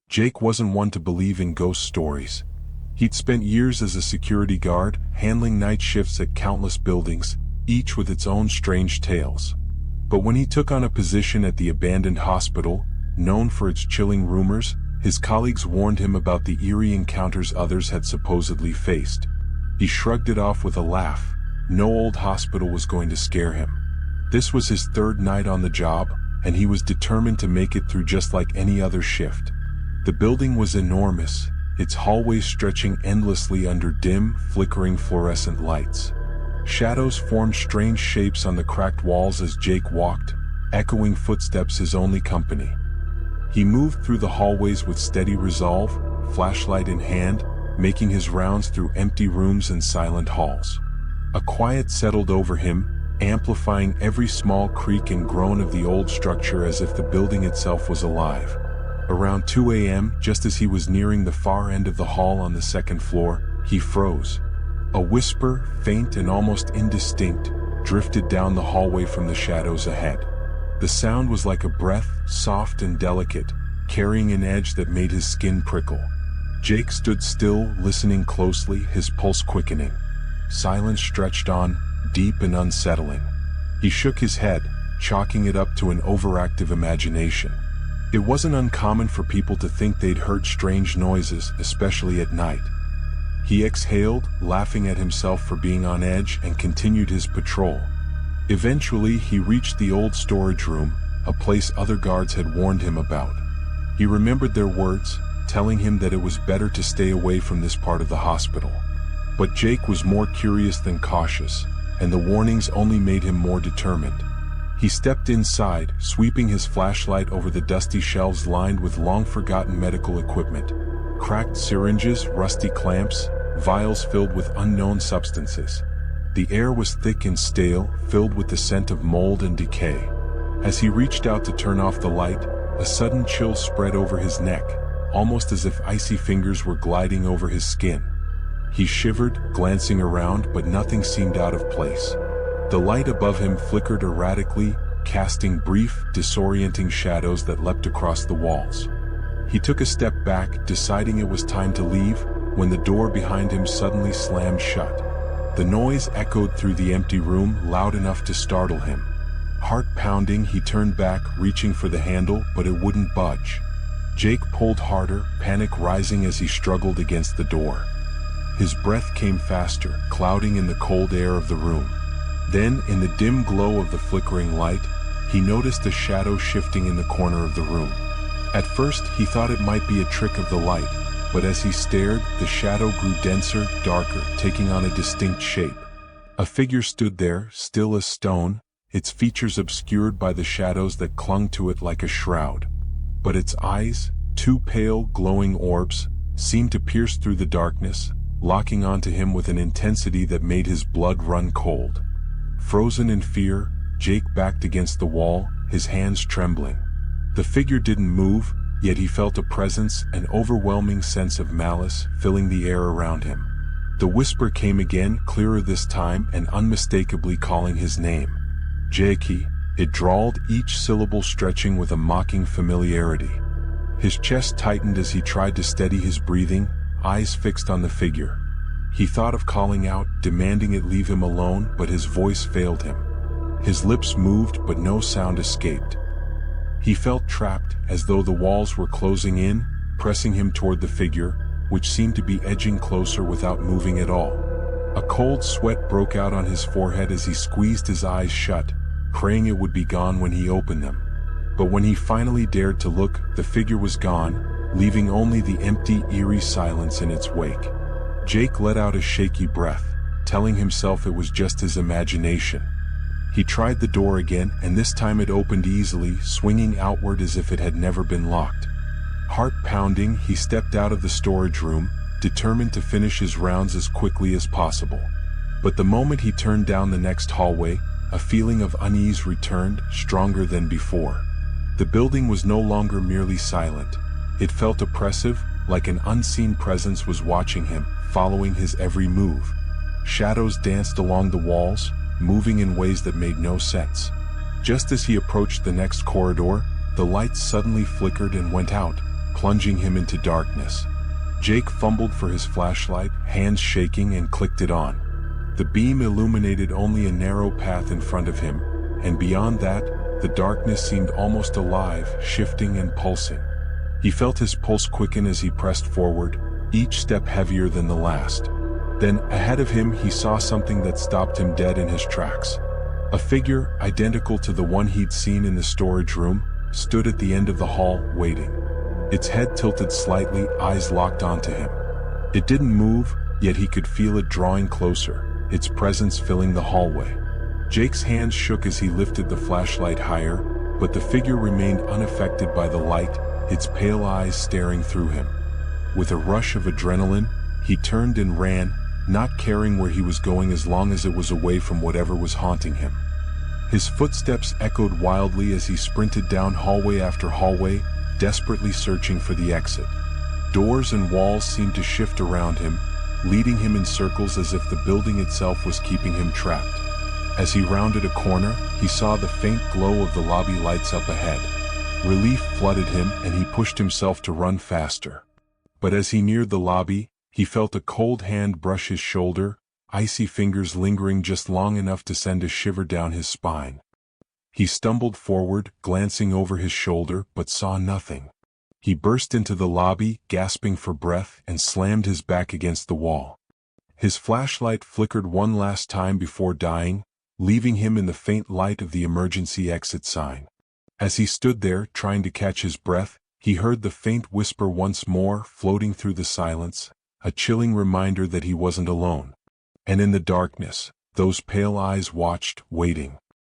Jake wasn't one to believe in ghost stories. He'd spent years as a security guard, handling night shifts at countless buildings, each with its own strange tales. But when he took on a position at the abandoned hospital, known for its chilling rumors, his colleagues warned him about the eerie encounters others had supposedly faced. He shrugged it off with a laugh. No old hospital was going to scare him. This was his third night on the job, and he was determined to make it through just like any other shift. The building was enormous, its hallways stretching endlessly under dim, flickering fluorescent lights. Shadows formed strange shapes on the cracked walls as Jake walked, echoing footsteps his only company. He moved through the hallways with steady resolve, flashlight in hand, making his rounds through empty rooms and silent halls. A quiet settled over him, amplifying every small creak and groan of the old structure as if the building itself was alive. Around 2 a.m., just as he was nearing the far end of the hall on the second floor, he froze. A whisper, faint and almost indistinct, drifted down the hallway from the shadows ahead. The sound was like a breath, soft and delicate, carrying an edge that made his skin prickle. Jake stood still, listening closely, his pulse quickening. Silence stretched on, deep and unsettling. He shook his head, chalking it up to an overactive imagination. It wasn't uncommon for people to think they'd heard strange noises, especially at night. He exhaled, laughing at himself for being on edge, and continued his patrol. Eventually, he reached the old storage room, a place other guards had warned him about. He remembered their words, telling him that it was better to stay away from this part of the hospital. But Jake was more curious than cautious, and the warnings only made him more determined. He stepped inside, sweeping his flashlight over the dusty shelves lined with long-forgotten medical equipment. Cracked syringes, rusty clamps, vials filled with unknown substances. The air was thick and stale, filled with the scent of mold and decay. As he reached out to turn off the light, a sudden chill spread over his neck, almost as if icy fingers were gliding over his skin. He shivered, glancing around, but nothing seemed out of place. The light above him flickered erratically, casting brief, disorienting shadows that leapt across the walls. He took a step back, deciding it was time to leave, when the door behind him suddenly slammed shut. The noise echoed through the empty room, loud enough to startle him. Heart pounding, he turned back, reaching for the handle, but it wouldn't budge. Jake pulled harder, panic rising as he struggled against the door. His breath came faster, clouding in the cold air of the room. Then, in the dim glow of the flickering light, he noticed a shadow shifting in the corner of the room. At first, he thought it might be a trick of the light, but as he stared, the shadow grew denser, darker, taking on a distinct shape. A figure stood there, still as stone, its features obscured by the shadows that clung to it like a shroud. But its eyes, two pale, glowing orbs, seemed to pierce through the darkness, locking onto him with an intensity that made his blood run cold. Frozen in fear, Jake backed against the wall, his hands trembling. The figure didn't move, yet he felt a presence, an overwhelming sense of malice, filling the air around him. The whisper came again, clearer this time, and unmistakably calling his name. Jakey, it drawled, each syllable stretching with a mocking familiarity. His chest tightened as he tried to steady his breathing, eyes fixed on the figure. He thought of calling out, demanding it leave him alone, but his voice failed him. His lips moved, but no sound escaped. He felt trapped, as though the walls were closing in, pressing him toward the figure, which seemed to be edging closer without moving at all. A cold sweat broke out on his forehead as he squeezed his eyes shut, praying it would be gone when he opened them. But when he finally dared to look, the figure was gone, leaving only the empty, eerie silence in its wake. Jake let out a shaky breath, telling himself it was just his imagination. He tried the door again, and this time it opened easily, swinging outward as if it had never been locked. Heart pounding, he stepped out of the storage room, determined to finish his rounds as quickly as possible. But the moment he turned down the next hallway, a feeling of unease returned, stronger than before. The building was no longer merely silent. It felt oppressive, like an unseen presence was watching him, following his every move. Shadows danced along the walls, moving in ways that made no sense. Just as he approached the next corridor, the lights suddenly flickered and went out, plunging him into darkness. Jake fumbled for his flashlight, hands shaking, and clicked it on. The beam illuminated only a narrow path in front of him, and beyond that, the darkness seemed almost alive, shifting and pulsing. He felt his pulse quicken as he pressed forward, each step heavier than the last. Then, ahead of him, he saw something that stopped him dead in his tracks. A figure, identical to the one he'd seen in the storage room, stood at the end of the hall, waiting. Its head tilted slightly, eyes locked onto him. It didn't move, yet he could feel it drawing closer, its presence filling the hallway. Jake's hands shook as he lifted the flashlight higher, but the figure remained unaffected by the light, its pale eyes staring through him. With a rush of adrenaline, he turned and ran, not caring where he was going as long as it was away from whatever was haunting him. His footsteps echoed wildly as he sprinted down hallway after hallway, desperately searching for the exit. Doors and walls seemed to shift around him, leading him in circles as if the building itself was keeping him trapped. As he rounded a corner, he saw the faint glow of the lobby lights up ahead. Relief flooded him and he pushed himself to run faster. But as he neared the lobby, he felt a cold hand brush his shoulder, icy fingers lingering just long enough to send a shiver down his spine. He stumbled forward, glancing over his shoulder, but saw nothing. He burst into the lobby, gasping for breath, and slammed his back against the wall. His flashlight flickered one last time before dying, leaving him in the faint light of the emergency exit sign. As he stood there, trying to catch his breath, he heard the faint whisper once more, floating through the silence, a chilling reminder that he wasn't alone. And in the darkness, those pale eyes watched, waiting.